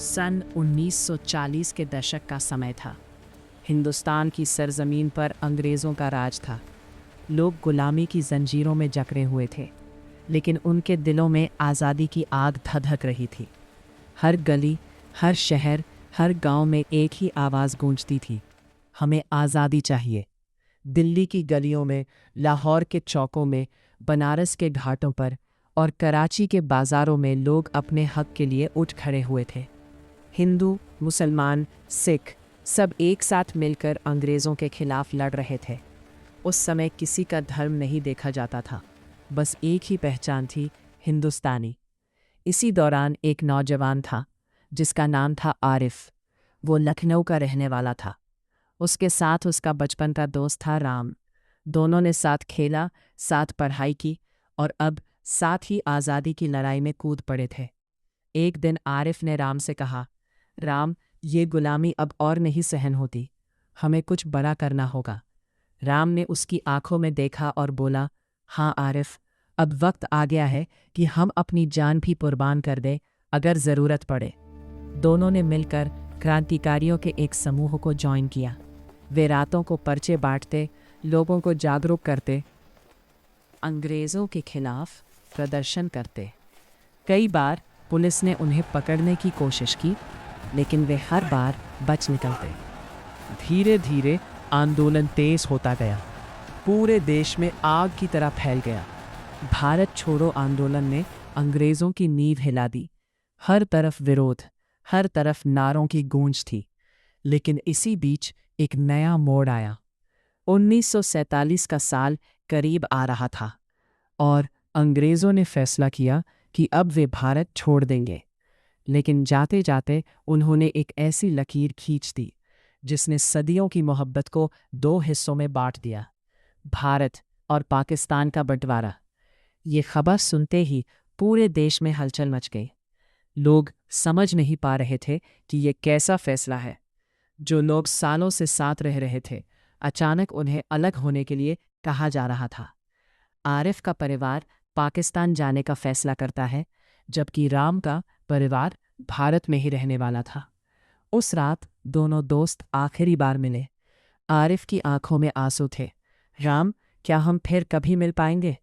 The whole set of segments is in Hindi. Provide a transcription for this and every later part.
सन 1940 के दशक का समय था। हिंदुस्तान की सरजमीन पर अंग्रेज़ों का राज था। लोग गुलामी की जंजीरों में जकड़े हुए थे, लेकिन उनके दिलों में आज़ादी की आग धधक रही थी। हर गली, हर शहर, हर गांव में एक ही आवाज़ गूंजती थी, हमें आज़ादी चाहिए। दिल्ली की गलियों में, लाहौर के चौकों में, बनारस के घाटों पर और कराची के बाज़ारों में लोग अपने हक के लिए उठ खड़े हुए थे। हिंदू, मुसलमान, सिख सब एक साथ मिलकर अंग्रेज़ों के खिलाफ लड़ रहे थे। उस समय किसी का धर्म नहीं देखा जाता था, बस एक ही पहचान थी, हिंदुस्तानी। इसी दौरान एक नौजवान था जिसका नाम था आरिफ। वो लखनऊ का रहने वाला था। उसके साथ उसका बचपन का दोस्त था राम। दोनों ने साथ खेला, साथ पढ़ाई की और अब साथ ही आज़ादी की लड़ाई में कूद पड़े थे। एक दिन आरिफ ने राम से कहा, राम, ये गुलामी अब और नहीं सहन होती, हमें कुछ बड़ा करना होगा। राम ने उसकी आंखों में देखा और बोला, हाँ आरिफ, अब वक्त आ गया है कि हम अपनी जान भी कुर्बान कर दें अगर ज़रूरत पड़े। दोनों ने मिलकर क्रांतिकारियों के एक समूह को ज्वाइन किया। वे रातों को पर्चे बांटते, लोगों को जागरूक करते, अंग्रेज़ों के खिलाफ प्रदर्शन करते। कई बार पुलिस ने उन्हें पकड़ने की कोशिश की, लेकिन वे हर बार बच निकलते। धीरे धीरे आंदोलन तेज होता गया, पूरे देश में आग की तरह फैल गया। भारत छोड़ो आंदोलन ने अंग्रेज़ों की नींव हिला दी। हर तरफ विरोध, हर तरफ नारों की गूंज थी। लेकिन इसी बीच एक नया मोड़ आया। 1947 का साल करीब आ रहा था और अंग्रेज़ों ने फैसला किया कि अब वे भारत छोड़ देंगे। लेकिन जाते जाते उन्होंने एक ऐसी लकीर खींच दी जिसने सदियों की मोहब्बत को दो हिस्सों में बांट दिया, भारत और पाकिस्तान का बंटवारा। ये खबर सुनते ही पूरे देश में हलचल मच गई। लोग समझ नहीं पा रहे थे कि ये कैसा फैसला है। जो लोग सालों से साथ रह रहे थे, अचानक उन्हें अलग होने के लिए कहा जा रहा था। आरिफ का परिवार पाकिस्तान जाने का फैसला करता है, जबकि राम का परिवार भारत में ही रहने वाला था। उस रात दोनों दोस्त आखिरी बार मिले। आरिफ की आंखों में आंसू थे। राम, क्या हम फिर कभी मिल पाएंगे?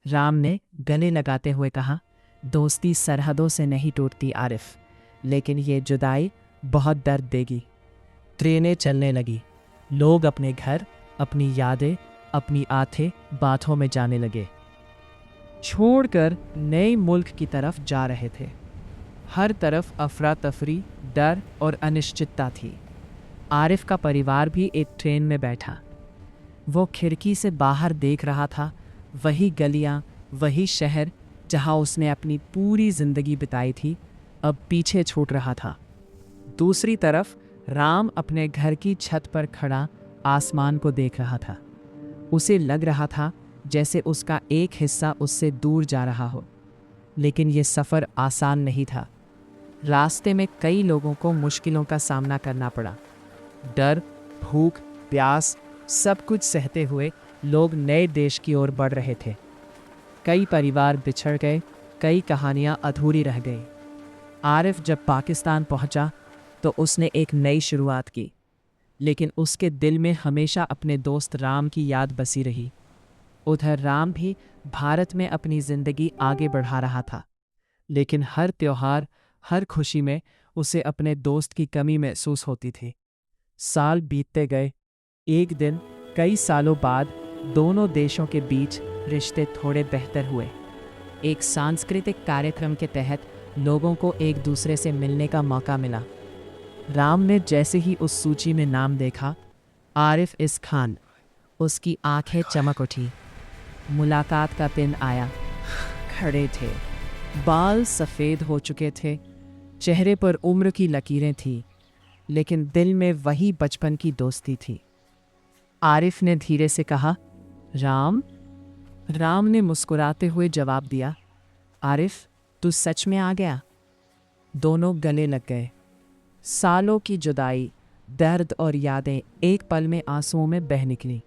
राम ने गले लगाते हुए कहा, दोस्ती सरहदों से नहीं टूटती आरिफ, लेकिन ये जुदाई बहुत दर्द देगी। ट्रेनें चलने लगी। लोग अपने घर, अपनी यादें, अपनी आंखें बातों में जाने लगे, छोड़कर नए मुल्क की तरफ जा रहे थे। हर तरफ अफरा तफरी, डर और अनिश्चितता थी। आरिफ का परिवार भी एक ट्रेन में बैठा। वो खिड़की से बाहर देख रहा था, वही गलियां, वही शहर जहां उसने अपनी पूरी जिंदगी बिताई थी, अब पीछे छूट रहा था। दूसरी तरफ राम अपने घर की छत पर खड़ा आसमान को देख रहा था। उसे लग रहा था जैसे उसका एक हिस्सा उससे दूर जा रहा हो। लेकिन ये सफ़र आसान नहीं था। रास्ते में कई लोगों को मुश्किलों का सामना करना पड़ा। डर, भूख, प्यास, सब कुछ सहते हुए लोग नए देश की ओर बढ़ रहे थे। कई परिवार बिछड़ गए, कई कहानियां अधूरी रह गई। आरिफ जब पाकिस्तान पहुंचा तो उसने एक नई शुरुआत की, लेकिन उसके दिल में हमेशा अपने दोस्त राम की याद बसी रही। उधर राम भी भारत में अपनी ज़िंदगी आगे बढ़ा रहा था, लेकिन हर त्योहार, हर खुशी में उसे अपने दोस्त की कमी महसूस होती थी। साल बीतते गए। एक दिन कई सालों बाद दोनों देशों के बीच रिश्ते थोड़े बेहतर हुए। एक सांस्कृतिक कार्यक्रम के तहत लोगों को एक दूसरे से मिलने का मौका मिला। राम ने जैसे ही उस सूची में नाम देखा, आरिफ इस खान, उसकी आंखें चमक उठी। मुलाकात का दिन आया। खड़े थे, बाल सफ़ेद हो चुके थे, चेहरे पर उम्र की लकीरें थीं, लेकिन दिल में वही बचपन की दोस्ती थी। आरिफ ने धीरे से कहा, राम। राम ने मुस्कुराते हुए जवाब दिया, आरिफ, तू सच में आ गया। दोनों गले लग गए। सालों की जुदाई, दर्द और यादें एक पल में आंसुओं में बह निकली।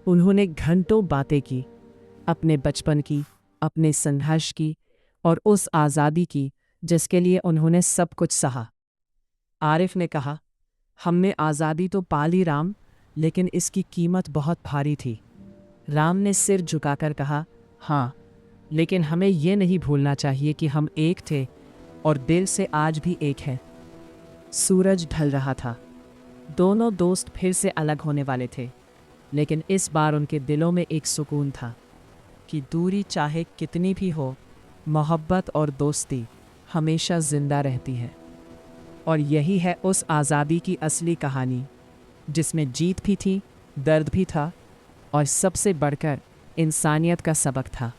उन्होंने घंटों बातें की, अपने बचपन की, अपने संघर्ष की और उस आज़ादी की जिसके लिए उन्होंने सब कुछ सहा। आरिफ ने कहा, हमने आज़ादी तो पा ली राम, लेकिन इसकी कीमत बहुत भारी थी। राम ने सिर झुकाकर कहा, हाँ, लेकिन हमें यह नहीं भूलना चाहिए कि हम एक थे और दिल से आज भी एक हैं। सूरज ढल रहा था। दोनों दोस्त फिर से अलग होने वाले थे, लेकिन इस बार उनके दिलों में एक सुकून था कि दूरी चाहे कितनी भी हो, मोहब्बत और दोस्ती हमेशा जिंदा रहती है। और यही है उस आज़ादी की असली कहानी, जिसमें जीत भी थी, दर्द भी था और सबसे बढ़कर इंसानियत का सबक था।